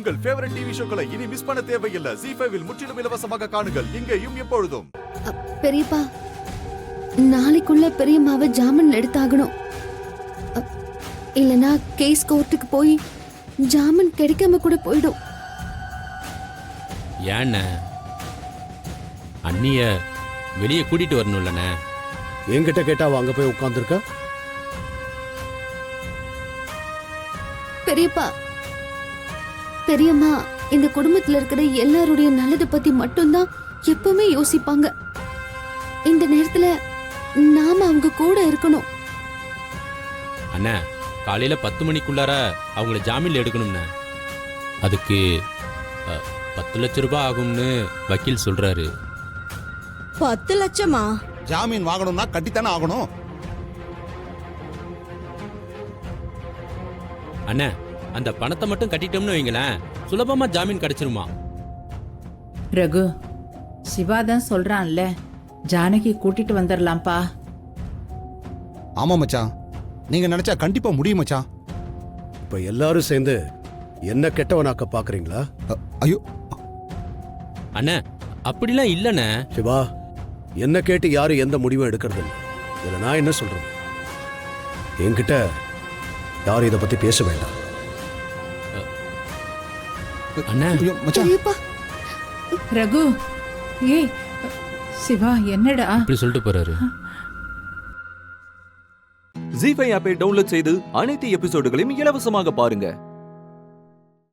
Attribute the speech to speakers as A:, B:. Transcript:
A: உங்கள் favourite TV ஷோக்களை இனி miss பண்ண தேவையில்லை. ZEE5 இல் முற்றிலும் இலவசமாக காணுங்கள். இங்கேயும் எப்பொழுதும்.
B: பெரியப்பா, நாளைக்குள்ள பெரியம்மாவை ஜாமீன் எடுத்தாகணும். இல்லனா கேஸ் கோர்ட்டுக்கு போய் ஜாமீன் கிடைக்காம கூட போயிடும்.
C: ஏன்ன அண்ணிய வெளியே கூட்டிட்டு வரணும்லண்ணே.
D: என்கிட்ட கேட்டா அங்க போய் உட்கார்ந்துருக்கா?
B: பெரியப்பா, பெரியம்மா இந்த குடும்பத்துல இருக்கிற எல்லாருடைய நல்லதை பத்தி மட்டும்தான் எப்பவுமே யோசிப்பாங்க. இந்த நேரத்துல நாம அவங்க கூட இருக்கணும்.
C: அண்ணா, காலையில 10 மணிக்குள்ளார அவங்கள ஜாமீன்ல எடுக்கணும்ண்ணே. அதுக்கு 10 லட்சம் ரூபாய் ஆகும்னு வக்கீல் சொல்றாரு.
E: 10 லட்சமா?
F: ஜாமீன் வாங்கணும்னா கட்டித்தானே ஆகணும்.
C: அண்ணா, அந்த பணத்தை மட்டும் கட்டிட்டோம்னு வைங்களேன், சுலபமா ஜாமீன் கிடைச்சிருமா?
G: ரகு, சிவா தான் சொல்றான்ல, ஜானகி கூட்டிட்டு வந்துடலாம்ப்பா.
F: ஆமா மச்சான், நீங்க நினைச்சா கண்டிப்பா முடியும் மச்சான்.
D: இப்ப எல்லாரும் சேர்ந்து என்ன கெட்டவனாக்க பாக்குறீங்களா?
F: ஐயோ
C: அண்ணா, அப்படிலாம் இல்லண்ணே.
D: சிவா, என்ன கேட்டு யாரும் எந்த முடிவும் எடுக்கிறது இல்லை. இதுல நான் என்ன சொல்றது? என்கிட்ட யாரும் இதை பத்தி பேச வேண்டாம்.
C: அண்ணா,
F: ஐயோ மச்சான்.
B: பெரியப்பா,
G: ரகு, ஏய் சிவா, என்னடா
C: இப்படி சொல்லிட்டு போறாரு.
H: ZEE5 ஆப்பை டவுன்லோட் செய்து அனைத்து எபிசோடுகளையும் இலவசமாக பாருங்க.